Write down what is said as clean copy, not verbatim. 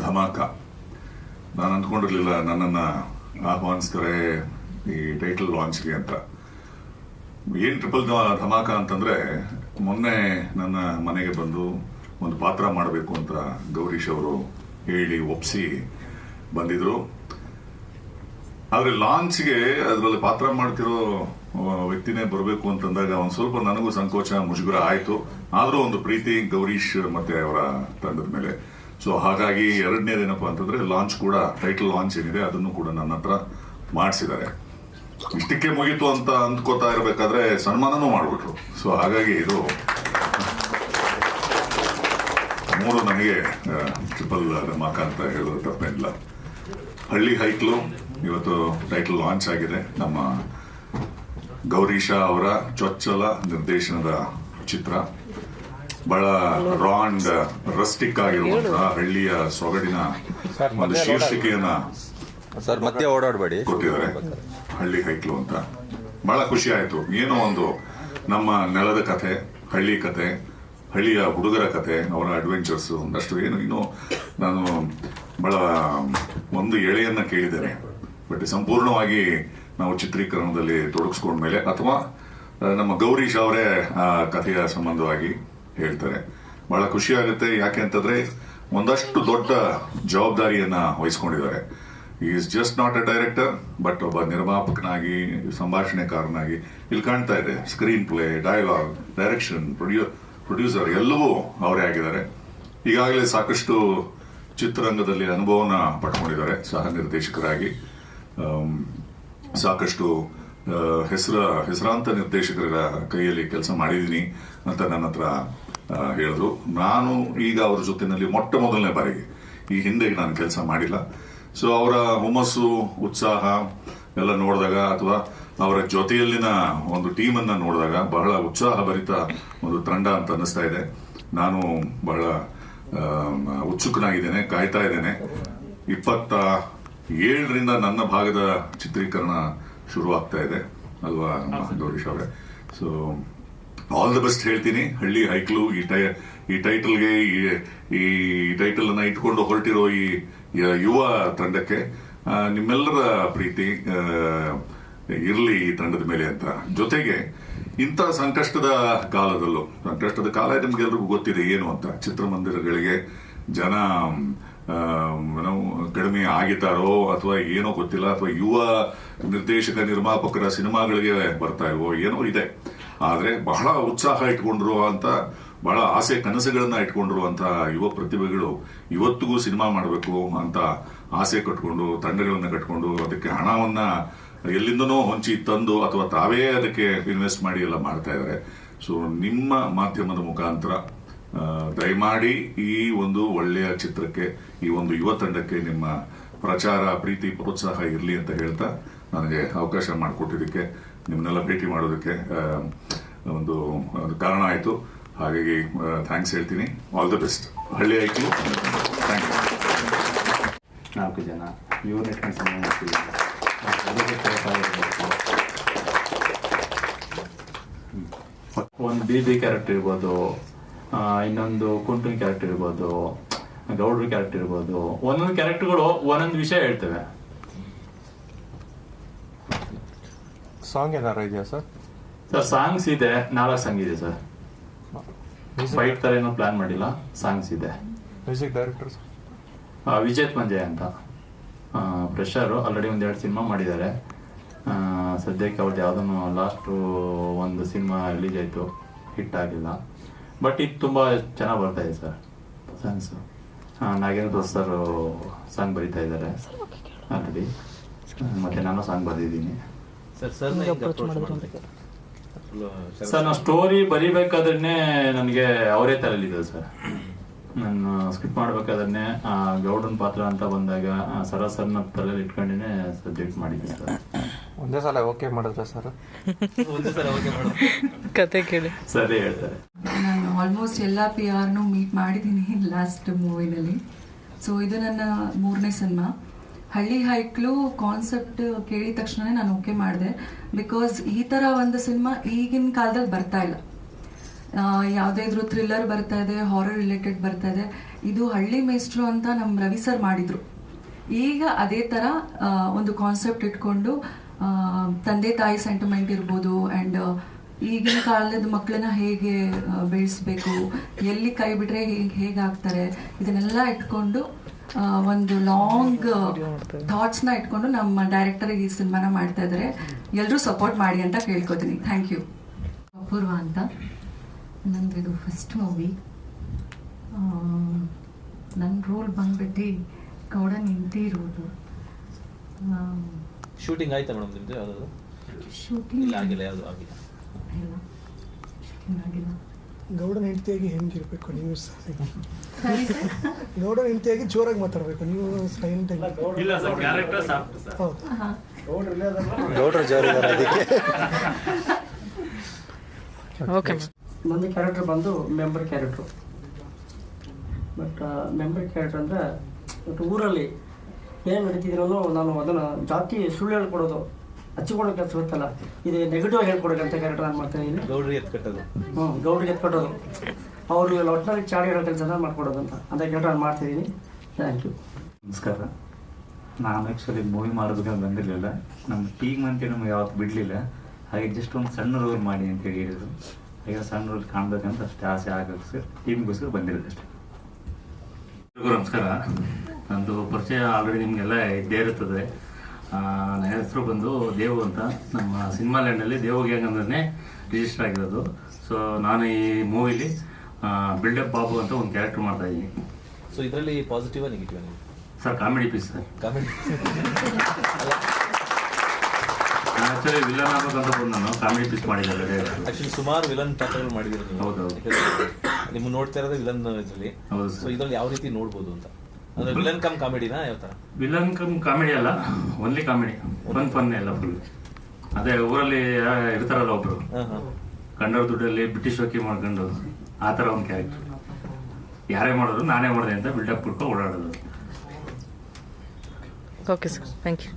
ಧಮಾಕ. ನಾನು ಅಂದ್ಕೊಂಡಿರ್ಲಿಲ್ಲ ನನ್ನನ್ನು ಆಹ್ವಾನಿಸ್ತಾರೆ ಈ ಟೈಟಲ್ ಲಾಂಚ್ಗೆ ಅಂತ. ಏನು ಟ್ರಿಪಲ್ ಧಮಾಕ ಅಂತಂದರೆ, ಮೊನ್ನೆ ನನ್ನ ಮನೆಗೆ ಬಂದು ಒಂದು ಪಾತ್ರ ಮಾಡಬೇಕು ಅಂತ ಗೌರೀಶ್ ಅವರು ಹೇಳಿ ಒಪ್ಪಿಸಿ ಬಂದಿದ್ರು. ಆದರೆ ಲಾಂಚ್ಗೆ ಅದರಲ್ಲಿ ಪಾತ್ರ ಮಾಡ್ತಿರೋ ವ್ಯಕ್ತಿನೇ ಬರಬೇಕು ಅಂತಂದಾಗ ಒಂದು ಸ್ವಲ್ಪ ನನಗೂ ಸಂಕೋಚ ಮುಜುಗರ ಆಯಿತು. ಆದರೂ ಒಂದು ಪ್ರೀತಿ ಗೌರೀಶ್ ಮತ್ತೆ ಅವರ ತಂಡದ ಮೇಲೆ. ಸೊ ಹಾಗಾಗಿ ಎರಡನೇದೇನಪ್ಪ ಅಂತಂದ್ರೆ ಲಾಂಚ್ ಕೂಡ, ಟೈಟಲ್ ಲಾಂಚ್ ಏನಿದೆ ಅದನ್ನು ಕೂಡ ನನ್ನ ಹತ್ರ ಮಾಡಿಸಿದ್ದಾರೆ. ಇಷ್ಟಕ್ಕೆ ಮುಗೀತು ಅಂತ ಅಂದ್ಕೋತಾ ಇರಬೇಕಾದ್ರೆ ಸನ್ಮಾನನೂ ಮಾಡಿಬಿಟ್ರು. ಸೊ ಹಾಗಾಗಿ ಇದು 3 ನನಗೆ ಟ್ರಿಪಲ್ ಧಮಾಕ ಅಂತ ಹೇಳೋದು ತಪ್ಪೇನಿಲ್ಲ. ಹಳ್ಳಿ ಹೈಕ್ಲು ಇವತ್ತು ಟೈಟಲ್ ಲಾಂಚ್ ಆಗಿದೆ. ನಮ್ಮ ಗೌರೀಶ ಅವರ ಚೊಚ್ಚಲ ನಿರ್ದೇಶನದ ಚಿತ್ರ. ಬಹಳ ರಾ ಅಂಡ್ ರಸ್ಟಿಕ್ ಆಗಿರುವಂತಹ ಹಳ್ಳಿಯ ಸೊಗಡಿನ ಒಂದು ಶೀರ್ಷಿಕೆಯನ್ನ ಮಧ್ಯೆ ಓಡಾಡಬೇಡಿ ಕೊಟ್ಟಿದ್ದಾರೆ, ಹಳ್ಳಿ ಹೈಕ್ಲು ಅಂತ. ಬಹಳ ಖುಷಿ ಆಯ್ತು. ಏನೋ ಒಂದು ನಮ್ಮ ನೆಲದ ಕಥೆ, ಹಳ್ಳಿ ಕಥೆ, ಹಳ್ಳಿಯ ಹುಡುಗರ ಕಥೆ, ಅವರ ಅಡ್ವೆಂಚರ್ಸ್ ಒಂದಷ್ಟು ಏನು ಇನ್ನು ನಾನು ಬಹಳ ಒಂದು ಎಳೆಯನ್ನ ಕೇಳಿದ್ದೇನೆ. ಬಟ್ ಸಂಪೂರ್ಣವಾಗಿ ನಾವು ಚಿತ್ರೀಕರಣದಲ್ಲಿ ತೊಡಗಿಸ್ಕೊಂಡ್ಮೇಲೆ ಅಥವಾ ನಮ್ಮ ಗೌರೀಶ್ ಅವರೇ ಆ ಕಥೆಯ ಸಂಬಂಧವಾಗಿ ಹೇಳ್ತಾರೆ. ಬಹಳ ಖುಷಿ ಆಗುತ್ತೆ. ಯಾಕೆ ಅಂತಂದ್ರೆ ಒಂದಷ್ಟು ದೊಡ್ಡ ಜವಾಬ್ದಾರಿಯನ್ನ ವಹಿಸ್ಕೊಂಡಿದ್ದಾರೆ. Is just not a director, but ಒಬ್ಬ ನಿರ್ಮಾಪಕನಾಗಿ, ಸಂಭಾಷಣೆಕಾರನಾಗಿ ಇಲ್ಲಿ ಕಾಣ್ತಾ ಇದೆ. Screenplay, dialogue, direction, producer ಎಲ್ಲವೂ ಅವರೇ ಆಗಿದ್ದಾರೆ. ಈಗಾಗಲೇ ಸಾಕಷ್ಟು ಚಿತ್ರರಂಗದಲ್ಲಿ ಅನುಭವನ ಪಡ್ಕೊಂಡಿದ್ದಾರೆ. ಸಹ ನಿರ್ದೇಶಕರಾಗಿ ಸಾಕಷ್ಟು ಹೆಸರಾಂತ ನಿರ್ದೇಶಕರ ಕೈಯಲ್ಲಿ ಕೆಲಸ ಮಾಡಿದ್ದೀನಿ ಅಂತ ನನ್ನ ಹತ್ರ ಹೇಳಿದ್ರು. ನಾನು ಈಗ ಅವರ ಜೊತೆಯಲ್ಲಿ ಮೊಟ್ಟ ಮೊದಲನೇ ಬಾರಿಗೆ, ಈ ಹಿಂದೆ ನಾನು ಕೆಲಸ ಮಾಡಿಲ್ಲ. ಸೊ ಅವರ ಹುಮ್ಮಸ್ಸು, ಉತ್ಸಾಹ ಎಲ್ಲ ನೋಡಿದಾಗ, ಅಥವಾ ಅವರ ಜೊತೆಯಲ್ಲಿನ ಒಂದು ಟೀಮನ್ನು ನೋಡಿದಾಗ ಬಹಳ ಉತ್ಸಾಹ ಭರಿತ ಒಂದು ತಂಡ ಅಂತ ಅನ್ನಿಸ್ತಾ ಇದೆ. ನಾನು ಬಹಳ ಉತ್ಸುಕನಾಗಿದ್ದೇನೆ, ಕಾಯ್ತಾ ಇದ್ದೇನೆ. 27ರಿಂದ ನನ್ನ ಭಾಗದ ಚಿತ್ರೀಕರಣ ಶುರುವಾಗ್ತಾ ಇದೆ ಅಲ್ವಾ ಗೌರೀಶ್ ಅವರೇ? ಸೊ ಆಲ್ ದ ಬೆಸ್ಟ್ ಹೇಳ್ತೀನಿ. ಹಳ್ಳಿ ಹೈಕ್ಲು ಈ ಟೈಟಲ್ಗೆ, ಈ ಟೈಟಲ್ ಅನ್ನ ಇಟ್ಕೊಂಡು ಹೊರಟಿರೋ ಈ ಯುವ ತಂಡಕ್ಕೆ ನಿಮ್ಮೆಲ್ಲರ ಪ್ರೀತಿ ಇರಲಿ ಈ ತಂಡದ ಮೇಲೆ ಅಂತ. ಜೊತೆಗೆ ಇಂಥ ಸಂಕಷ್ಟದ ಕಾಲದಲ್ಲೂ, ಸಂಕಷ್ಟದ ಕಾಲ ನಿಮ್ಗೆಲ್ರಿಗೂ ಗೊತ್ತಿದೆ ಏನು ಅಂತ. ಚಿತ್ರಮಂದಿರಗಳಿಗೆ ಜನ ಕಡಿಮೆ ಆಗಿದ್ದಾರೋ ಅಥವಾ ಏನೋ ಗೊತ್ತಿಲ್ಲ, ಅಥವಾ ಯುವ ನಿರ್ದೇಶಕ ನಿರ್ಮಾಪಕರ ಸಿನಿಮಾಗಳಿಗೆ ಬರ್ತಾ ಇಲ್ವೋ ಏನೋ ಇದೆ. ಆದ್ರೆ ಬಹಳ ಉತ್ಸಾಹ ಇಟ್ಕೊಂಡಿರುವಂತ, ಬಹಳ ಆಸೆ ಕನಸುಗಳನ್ನ ಇಟ್ಕೊಂಡಿರುವಂತ ಯುವ ಪ್ರತಿಭೆಗಳು ಇವತ್ತಿಗೂ ಸಿನಿಮಾ ಮಾಡಬೇಕು ಅಂತ ಆಸೆ ಕಟ್ಕೊಂಡು, ತಂಡಗಳನ್ನ ಕಟ್ಕೊಂಡು, ಅದಕ್ಕೆ ಹಣವನ್ನ ಎಲ್ಲಿಂದನೋ ಹೊಂಚಿ ತಂದು ಅಥವಾ ತಾವೇ ಅದಕ್ಕೆ ಇನ್ವೆಸ್ಟ್ ಮಾಡಿ ಎಲ್ಲ ಮಾಡ್ತಾ ಇದ್ದಾರೆ. ಸೊ ನಿಮ್ಮ ಮಾಧ್ಯಮದ ಮುಖಾಂತರ ದಯಮಾಡಿ ಈ ಒಂದು ಒಳ್ಳೆಯ ಚಿತ್ರಕ್ಕೆ, ಈ ಒಂದು ಯುವ ತಂಡಕ್ಕೆ ನಿಮ್ಮ ಪ್ರಚಾರ, ಪ್ರೀತಿ, ಪ್ರೋತ್ಸಾಹ ಇರಲಿ ಅಂತ ಹೇಳ್ತಾ ನನಗೆ ಅವಕಾಶ ಮಾಡಿಕೊಟ್ಟಿದ್ದಕ್ಕೆ, ನಿಮ್ಮನ್ನೆಲ್ಲ ಭೇಟಿ ಮಾಡೋದಕ್ಕೆ ಒಂದು ಕಾರಣ ಆಯಿತು. ಹಾಗಾಗಿ ಥ್ಯಾಂಕ್ಸ್ ಹೇಳ್ತೀನಿ. All the best. ಹಳ್ಳಿ ಆಯ್ತು. Thank you. 4 ಜನ ಯೂನಿಟ್ ಒಂದು ಬಿ ಕ್ಯಾರೆಕ್ಟರ್ ಇರ್ಬೋದು, ಇನ್ನೊಂದು ಕುಂಟುನ್ ಕ್ಯಾರೆಕ್ಟರ್ ಇರ್ಬೋದು, ಗೌಡ್ರ ಕ್ಯಾರೆಕ್ಟರ್ ಇರ್ಬೋದು. ಒಂದೊಂದು ಕ್ಯಾರೆಕ್ಟರ್ಗಳು ಒಂದೊಂದು ವಿಷಯ ಹೇಳ್ತೇವೆ. ಸಾಂಗ್ ಏನಾರ ಇದೆಯಾ ಸರ್? ಸಾಂಗ್ಸ್ ಇದೆ, 4 ಸಾಂಗ್ ಇದೆ ಸರ್. ಫೈಟ್ ತರ ಏನೋ ಪ್ಲಾನ್ ಮಾಡಿಲ್ಲ, ಸಾಂಗ್ಸ್ ಇದೆ. ಮ್ಯೂಸಿಕ್ ಡೈರೆಕ್ಟರ್ ವಿಜೇತ್ ಮಂಜಯ್ ಅಂತ, ಫ್ರೆಶರ್. ಆಲ್ರೆಡಿ 1-2 ಸಿನಿಮಾ ಮಾಡಿದ್ದಾರೆ. ಸದ್ಯಕ್ಕೆ ಅವ್ರದ್ದು ಯಾವುದನ್ನು ಲಾಸ್ಟ್ ಒಂದು ಸಿನಿಮಾ ರಿಲೀಸ್ ಆಯಿತು, ಹಿಟ್ ಆಗಿಲ್ಲ. ಬಟ್ ಇದು ತುಂಬ ಚೆನ್ನಾಗಿ ಬರ್ತಾ ಇದೆ sir songs. Nagendra sir song ಬರೀತಾ ಇದ್ದಾರೆ ಆಲ್ರೆಡಿ, ಮತ್ತೆ ನಾನು ಸಾಂಗ್ ಬರೆದಿದ್ದೀನಿ ಸರ್. ನಾವು ಸ್ಟೋರಿ ಬರಿಬೇಕಾದ್ರೆ ನನಗೆ ಅವರೇ ತಲೆಯಲ್ಲಿದೆ ಸರ್. ನಾನು ಸ್ಕ್ರಿಪ್ಟ್ ಮಾಡ್ಬೇಕಾದ್ರೆ ಗೌಡನ್ ಪಾತ್ರ ಅಂತ ಬಂದಾಗ ಸರಸರ್ನ ತಲೆಯಲ್ಲಿ ಇಟ್ಕೊಂಡೇ ಸಬ್ಜೆಕ್ಟ್ ಮಾಡಿದ್ದೀನಿ ಸರ್. ಒಂದೇ ಸಲ ಓಕೆ ಮಾಡಿದ್ರೆ ಸರ್? ಕತೆ ಕೇಳಿ. ಸರಿ ಹೇಳ್ತಾರೆ. ನಾನು ಆಲ್ಮೋಸ್ಟ್ ಎಲ್ಲ PR ಮೀಟ್ ಮಾಡಿದ್ದೀನಿ ಲಾಸ್ಟ್ ಮೂವಿನಲ್ಲಿ. ಸೊ ಇದು ನನ್ನ 3ನೇ ಸಿನಿಮಾ. ಹಳ್ಳಿ ಹೈಕ್ಳು ಕಾನ್ಸೆಪ್ಟ್ ಕೇಳಿದ ತಕ್ಷಣ ನಾನು ಓಕೆ ಮಾಡಿದೆ. ಬಿಕಾಸ್ ಈ ಥರ ಒಂದು ಸಿನಿಮಾ ಈಗಿನ ಕಾಲದಲ್ಲಿ ಬರ್ತಾ ಇಲ್ಲ. ಯಾವುದೇ ಇದ್ರೂ ಥ್ರಿಲ್ಲರ್ ಬರ್ತಾ ಇದೆ, ಹಾರರ್ ರಿಲೇಟೆಡ್ ಬರ್ತಾ ಇದೆ. ಇದು ಹಳ್ಳಿ ಮೇಸ್ಟ್ರು ಅಂತ ನಮ್ಮ ರವಿ ಸರ್ ಮಾಡಿದರು. ಈಗ ಅದೇ ಥರ ಒಂದು ಕಾನ್ಸೆಪ್ಟ್ ಇಟ್ಕೊಂಡು ತಂದೆ ತಾಯಿ ಸೆಂಟಿಮೆಂಟ್ ಇರ್ಬೋದು, ಆ್ಯಂಡ್ ಈಗಿನ ಕಾಲದ ಮಕ್ಕಳನ್ನ ಹೇಗೆ ಬೆಳೆಸ್ಬೇಕು, ಎಲ್ಲಿ ಕೈ ಬಿಟ್ಟರೆ ಹೇಗಾಗ್ತಾರೆ, ಇದನ್ನೆಲ್ಲ ಇಟ್ಕೊಂಡು ಒಂದು ಲಾಂಗ್ ಥಾಟ್ಸ್ನ ಇಟ್ಕೊಂಡು ನಮ್ಮ ಡೈರೆಕ್ಟರ್ ಈ ಸಿನಿಮಾನ ಮಾಡ್ತಾ ಇದ್ದಾರೆ. ಎಲ್ಲರೂ ಸಪೋರ್ಟ್ ಮಾಡಿ ಅಂತ ಕೇಳ್ಕೊತೀನಿ. Thank you. ಅಪೂರ್ವ ಅಂತ ನಂದು ಇದು ಫಸ್ಟ್ ಮೂವಿ. ನನ್ನ ರೋಲ್ ಬಂದ್ಬಿಟ್ಟು ಗೌಡ ನಿಂತಿ ರೋಲು. ಶೂಟಿಂಗ್ ಆಯ್ತಾ ಮೇಡಮ್ ನಿಮ್ದು? ಯಾವ್ದು ಶೂಟಿಂಗ್ ಆಗಿಲ್ಲ? ಯಾವುದು ಆಗಿಲ್ಲ? ಇಲ್ಲ, ಶೂಟಿಂಗ್ ಆಗಿಲ್ಲ. ಗೌಡನ ಹೆಂಡತಿಯಾಗಿ ಹೆಂಗಿರ್ಬೇಕು ನೀವು? ಸರಿ ಸರ್. ಗೌಡನ ಹೆಂಡತಿಯಾಗಿ ಜೋರಾಗಿ ಮಾತಾಡಬೇಕು ನೀವು, ಸೈಲೆಂಟ್ ಆಗಿ. ಇಲ್ಲ ಸರ್, ಕ್ಯಾರೆಕ್ಟರ್ ಸಾಫ್ಟ್ ಸರ್. ಹೌದು, ಗೌಡ್ರ ಜೋರಿದ್ದಾರೆ ಅದಕ್ಕೆ. ಓಕೆ. ನಂದು ಕ್ಯಾರೆಕ್ಟರ್ ಬಂದು member character. But member character ಅಂದರೆ ಬಟ್ ಊರಲ್ಲಿ ಏನು ನಡೀತಿದ್ದೀನೋ ನಾನು ಅದನ್ನು ಜಾತಿ ಸುಳ್ಳು ಹೇಳ್ಕೊಡೋದು, ಹಚ್ಚಿಕೊಡೋ ಕೆಲಸ ಗೊತ್ತಲ್ಲ, ಇದು ನೆಗೆಟಿವ್ ಹೇಳ್ಕೊಡೋಕ್ಕಂತ ಕ್ಯಾರೆಕ್ಟರ್ ನಾನು ಮಾಡ್ತಾ ಇದ್ದೀನಿ. ಗೌಡ್ರಿಗೆ ಎತ್ಕಟ್ಟೋದು. ಗೌಡ್ರಿಗೆ ಎತ್ಕೊಟ್ಟೋದು, ಅವರು ಒಟ್ಟಿನಲ್ಲಿ ಚಾಡಿ ಹೇಳೋ ಕೆಲಸನ ಮಾಡ್ಕೊಡೋದಂತ ಅಂತ ಕ್ಯಾರೆಕ್ಟರ್ ನಾನು ಮಾಡ್ತಾಯಿದ್ದೀನಿ. Thank you. ನಮಸ್ಕಾರ. ನಾನು ಆ್ಯಕ್ಚುಲಿ ಮೂವಿ ಮಾಡೋದಕ್ಕೆ ಬಂದಿರಲಿಲ್ಲ. ನಮ್ಮ ಟೀಮ್ ಅಂತ ನಮ್ಗೆ ಯಾವತ್ತು ಬಿಡಲಿಲ್ಲ. ಹಾಗೆ ಜಸ್ಟ್ ಒಂದು ಸಣ್ಣ ರೋಲ್ ಮಾಡಿ ಅಂತ ಹೇಳಿದ್ರು. ಈಗ ಸಣ್ಣ ರೋಲ್ ಕಾಣ್ಬೇಕಂತ ಅಷ್ಟೇ ಆಸೆ ಆಗೋಸ್ಕರ ಟೀಮ್ಗೋಸ್ಕರ ಬಂದಿರೋದು ಅಷ್ಟೇ. ನಮಸ್ಕಾರ. ನಂದು ಪರಿಚಯ ಆಲ್ರೆಡಿ ನಿಮಗೆಲ್ಲ ಇದ್ದೇ ಇರುತ್ತದೆ. ನನ್ನ ಹೆಸರು ಬಂದು ದೇವು ಅಂತ. ನಮ್ಮ ಸಿನಿಮಾ ಲ್ಯಾಂಡಲ್ಲಿ ದೇವು ಗ್ಯಾಂಗ್ ಅಂದ್ರೆ ರಿಜಿಸ್ಟರ್ ಆಗಿರೋದು. ಸೊ ನಾನು ಈ ಮೂವಿಲಿ ಬಿಲ್ಡಪ್ ಬಾಬು ಅಂತ ಒಂದು ಕ್ಯಾರೆಕ್ಟರ್ ಮಾಡ್ತಾ ಇದ್ದೀನಿ. ಸೊ ಇದರಲ್ಲಿ positive negative? Sir comedy piece sir. Comedy. Actually villain ಆಗ್ಬೇಕಂತ ಬಂದು ನಾನು ಕಾಮಿಡಿ ಪೀಸ್ ಮಾಡಿದ್ದಾರೆ. ಆಕ್ಚುಲಿ ಸುಮಾರು ವಿಲನ್ ಪಾತ್ರಗಳು ಮಾಡಿದ್ದೀರಿ ನೀವು. ಹೌದೌದು. ನಿಮ್ಮ ನೋಡ್ತಾ ಇರೋದು ವಿಲನ್ ಇದರಲ್ಲಿ. ಹೌದು ಸೊ ಸರ್. ಇದ್ರಲ್ಲಿ ಯಾವ ರೀತಿ ನೋಡ್ಬೋದು ಅಂತ? ಅಂದ್ರೆ ವಿಲನ್ ಕಮ್ ಕಾಮಿಡಿನಾ ಯಾವ ಥರ? ವಿಲನ್ ಕಮ್ ಕಾಮಿಡಿ ಅಲ್ಲ, ಓನ್ಲಿ ಕಾಮಿಡಿ. ಫನ್ ಎಲ್ಲ ಫುಲ್. ಅದೇ ಊರಲ್ಲಿ ಇರ್ತಾರಲ್ಲ ಒಬ್ರು, ಕಂಡವ್ರ ದುಡ್ಡಲ್ಲಿ ಬ್ರಿಟಿಷ್ ವಕಿ ಮಾಡ್ಕೊಂಡು ಆ ಥರ ಒಂದು ಕ್ಯಾರೆಕ್ಟರ್. ಯಾರೇ ಮಾಡೋದು ನಾನೇ ಮಾಡಿದೆ ಅಂತ ಬಿಲ್ಡಪ್ ಕೊಡ್ಕೊಂಡು ಓಡಾಡೋದು. Okay sir, thank you.